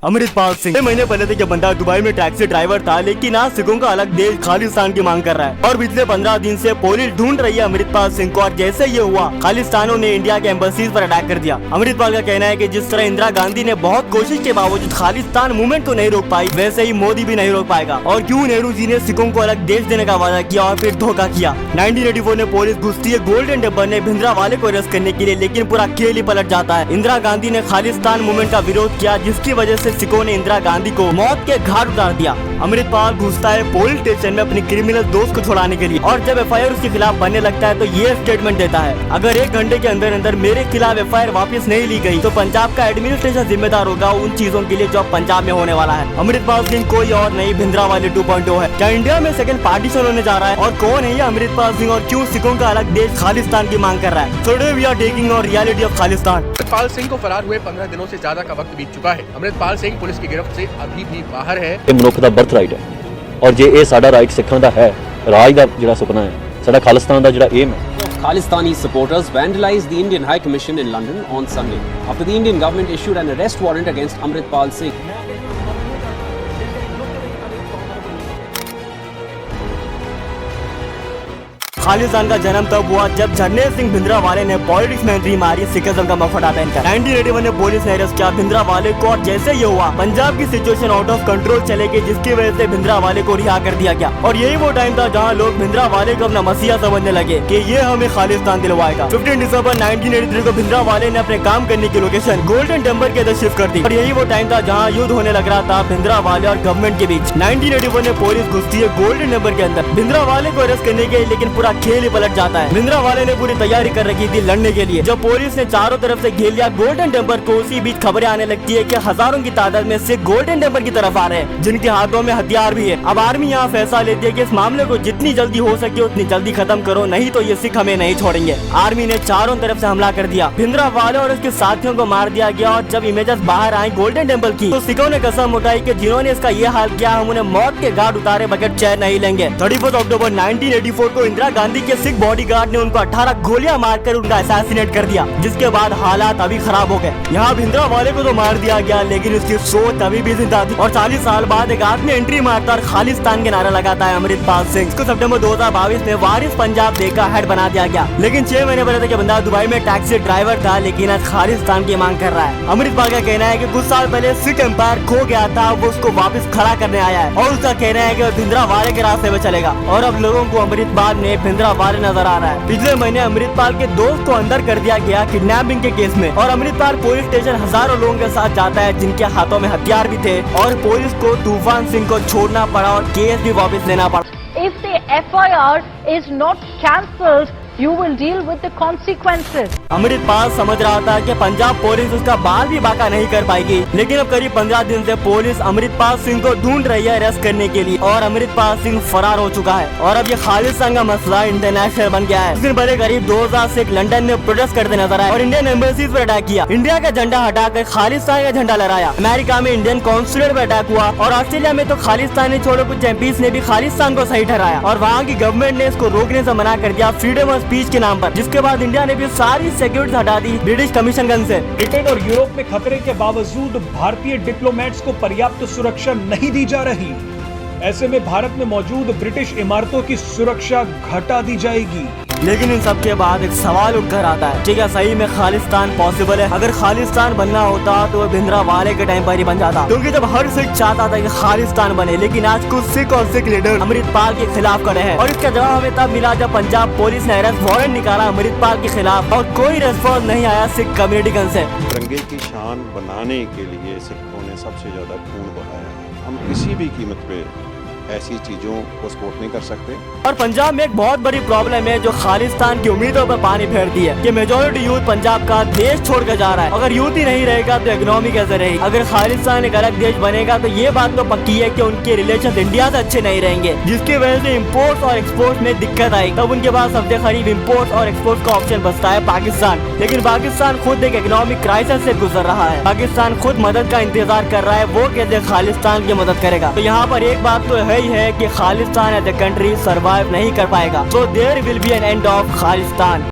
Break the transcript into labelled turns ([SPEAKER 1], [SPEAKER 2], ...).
[SPEAKER 1] अमृतपाल सिंह 6 महीने पहले तक ये बंदा दुबई में टैक्सी ड्राइवर था, लेकिन आज सिखों का अलग देश खालिस्तान की मांग कर रहा है और पिछले 15 दिन से पुलिस ढूंढ रही है अमृतपाल सिंह को। और जैसे ये हुआ, खालिस्तानियों ने इंडिया के एम्बेसीज पर अटैक कर दिया। अमृतपाल का कहना है कि जिस तरह इंदिरा गांधी ने बहुत कोशिश के बावजूद खालिस्तान मूवमेंट को नहीं रोक पाई, वैसे ही मोदी भी नहीं रोक पाएगा। और क्यों नेहरू जी ने सिखों को अलग देश देने का वादा किया और फिर धोखा किया। 1984 में पुलिस घुसती है गोल्डन टेम्पल ने भिंडरावाले को अरेस्ट करने के लिए, लेकिन पूरा खेल ही पलट जाता है। इंदिरा गांधी ने खालिस्तान मूवमेंट का विरोध किया, जिसकी वजह से सिखों ने इंदिरा गांधी को मौत के घाट उतार दिया। अमृतपाल घुसता है पुलिस स्टेशन में अपनी क्रिमिनल दोस्त को छुड़ाने के लिए, और जब एफआईआर उसके खिलाफ बनने लगता है तो ये स्टेटमेंट देता है, अगर 1 घंटे के अंदर अंदर मेरे खिलाफ एफआईआर वापस नहीं ली गई तो पंजाब का एडमिनिस्ट्रेशन जिम्मेदार होगा उन चीजों के लिए जो अब पंजाब में होने वाला है। अमृतपाल सिंह कोई और नहीं, भिंडरावाले 2.0 है। क्या इंडिया में सेकंड पार्टीशन होने जा रहा है? और कौन है ये अमृतपाल सिंह और क्यों सिखों का अलग देश खालिस्तान की मांग कर रहा है? Today we are taking on reality of Khalistan.
[SPEAKER 2] Amritpal Singh को फरार हुए 15 दिनों से ज्यादा का वक्त बीत चुका है। अमृतपाल सिंह पुलिस की गिरफ्त से अभी भी बाहर है।
[SPEAKER 3] ਇਹ ਮਨੁੱਖ ਦਾ ਬਰਥ ਰਾਈਟ ਹੈ ਔਰ ਜੇ ਇਹ ਸਾਡਾ ਰਾਈਟ ਸਿੱਖਾਂ ਦਾ ਹੈ, ਰਾਜ ਦਾ ਜਿਹੜਾ ਸੁਪਨਾ ਹੈ, ਸਾਡਾ ਖਾਲਿਸਤਾਨ ਦਾ ਜਿਹੜਾ ਏਮ ਹੈ।
[SPEAKER 4] Khalistani supporters vandalized the Indian High Commission in London on Sunday after the Indian government issued an arrest warrant against Amritpal Singh.
[SPEAKER 1] Khalistan का जन्म तब हुआ जब झरनेल सिंह भिंडरावाले ने पॉलिटिक्स में एंट्री मारी सिखिज्म का मफड़ा पहनकर। 1981 में पुलिस ने अरेस्ट किया भिंडरावाले को, और जैसे ये हुआ पंजाब की सिचुएशन आउट ऑफ कंट्रोल चले गई, जिसकी वजह से भिंडरावाले को रिहा कर दिया गया। और यही वो टाइम था जहाँ लोग भिंडरावाले को अपना मसीहा समझने लगे कि ये हमें खालिस्तान दिलवाएगा। 15 दिसंबर 1983 को भिंडरावाले ने अपने काम करने की लोकेशन गोल्डन टेम्पल के अंदर शिफ्ट कर दी। और यही वो टाइम था जहाँ युद्ध होने लग रहा था भिंडरावाले और गवर्नमेंट के बीच। 1981 में पुलिस घुसती है गोल्डन टेम्पल के अंदर भिंडरावाले को अरेस्ट करने के, लेकिन पूरा खेल ही पलट जाता है। भिंडरावाले ने पूरी तैयारी कर रखी थी लड़ने के लिए। जब पुलिस ने चारों तरफ से घेर लिया गोल्डन टेम्पल को, उसी बीच खबरें आने लगती है कि हजारों की तादाद में सिख गोल्डन टेम्पल की तरफ आ रहे हैं, जिनके हाथों में हथियार भी है। अब आर्मी यहाँ फैसला लेती है कि इस मामले को जितनी जल्दी हो सके उतनी जल्दी खत्म करो, नहीं तो ये सिख हमें नहीं छोड़ेंगे। आर्मी ने चारों तरफ से हमला कर दिया, भिंडरावाले और उसके साथियों को मार दिया गया। और जब इमेजेस बाहर आई गोल्डन टेम्पल की, तो सिखों ने कसम उठाई कि जिन्होंने इसका ये हाल किया हम उन्हें मौत के घाट उतारे बगैर चैन नहीं लेंगे। 31 अक्टूबर 1984 को इंदिरा गांधी के सिख बॉडीगार्ड ने उनको 18 गोलियां मारकर उनका असैसिनेट कर दिया, जिसके बाद हालात अभी खराब हो गए। यहाँ भिंडरावाले को तो मार दिया गया, लेकिन उसकी सोच अभी भी जिंदा थी। और 40 साल बाद एक आदमी एंट्री मारता और खालिस्तान के नारा लगाता है अमृतपाल सिंह। इसको सितंबर 2022 में वारिस पंजाब डे का हेड बना दिया गया। लेकिन 6 महीने पहले तक बंदा दुबई में टैक्सी ड्राइवर था, लेकिन आज खालिस्तान की मांग कर रहा है। अमृतपाल का कहना है कि कुछ साल पहले सिख एम्पायर खो गया था, वो उसको वापस खड़ा करने आया है। और उसका कहना है कि वो भिंडरावाले के रास्ते में चलेगा। और अब लोगों को अमृतपाल में भिंडरावाले नजर आ रहा है। पिछले महीने अमृतपाल के दोस्त को अंदर कर दिया गया किडनैपिंग के केस में, और अमृतपाल पुलिस स्टेशन हजारों लोगों के साथ जाता है जिनके हाथों में हथियार भी थे, और पुलिस को तूफान सिंह को छोड़ना पड़ा और केस भी वापस लेना पड़ा।
[SPEAKER 5] If the FIR is not cancelled, you will deal with the consequences.
[SPEAKER 1] Amritpal समझ रहा था कि पंजाब पुलिस उसका बाल भी बाका नहीं कर पाएगी, लेकिन अब करीब 15 दिन से पुलिस अमृतपाल सिंह को ढूंढ रही है अरेस्ट करने के लिए, और अमृतपाल सिंह फरार हो चुका है। और अब ये खालिस्तान का मसला इंटरनेशनल बन गया है। इस दिन पहले करीब 2000 सिख लंदन में प्रोटेस्ट करते नजर आए और इंडियन एम्बेसीज पर अटैक किया। इंडिया का झंडा हटाकर खालिस्तान का झंडा लहराया। अमेरिका में इंडियन कॉन्सुलेट पर अटैक हुआ, और ऑस्ट्रेलिया में तो खालिस्तानी छोड़ो कुछ एमपीज ने भी खालिस्तान को सही ठहराया, और वहाँ की गवर्नमेंट ने इसको रोकने से मना कर दिया फ्रीडम ऑफ स्पीच के नाम पर। जिसके बाद इंडिया ने भी सारी सिक्योरिटी हटा दी ब्रिटिश कमीशन गन से।
[SPEAKER 6] ब्रिटेन और यूरोप में खतरे के बावजूद भारतीय डिप्लोमेट्स को पर्याप्त सुरक्षा नहीं दी जा रही। ऐसे में भारत में मौजूद ब्रिटिश इमारतों की सुरक्षा घटा दी जाएगी।
[SPEAKER 1] लेकिन इन सब के बाद एक सवाल उठकर आता है कि क्या सही में खालिस्तान पॉसिबल है? अगर खालिस्तान बनना होता तो भिंडरावाले के टाइम पर ही बन जाता, क्योंकि जब हर सिख चाहता था कि खालिस्तान बने, लेकिन आज कुछ सिख और सिख लीडर अमृतपाल के खिलाफ खड़े हैं। और इसका जवाब हमें तब मिला जब पंजाब पुलिस ने अरेस्ट वारंट निकाला अमृतपाल के खिलाफ, और कोई रिस्पॉन्स नहीं आया सिख कम्युनिटी से।
[SPEAKER 7] तिरंगे की शान बनाने के लिए सिखों ने सबसे ज्यादा खून बहाया। हम किसी भी कीमत पे ऐसी चीजों को सपोर्ट नहीं कर सकते।
[SPEAKER 1] और पंजाब में एक बहुत बड़ी प्रॉब्लम है जो खालिस्तान की उम्मीदों पर पानी फेरती है कि मेजोरिटी यूथ पंजाब का देश छोड़कर जा रहा है। अगर यूथ ही नहीं रहेगा तो इकोनॉमी कैसे रहेगी? अगर खालिस्तान एक अलग देश बनेगा तो ये बात तो पक्की है कि उनके रिलेशन इंडिया से अच्छे नहीं रहेंगे, जिसकी वजह से इम्पोर्ट और एक्सपोर्ट में दिक्कत आई। तब उनके पास सबसे करीब इम्पोर्ट और एक्सपोर्ट का ऑप्शन बचता है पाकिस्तान। लेकिन पाकिस्तान खुद एक इकोनॉमिक क्राइसिस से गुजर रहा है। पाकिस्तान खुद मदद का इंतजार कर रहा है, वो कैसे खालिस्तान की मदद करेगा? तो यहाँ पर एक बात तो है ही है कि Khalistan as a country survive नहीं कर पाएगा। So there will be an end of Khalistan.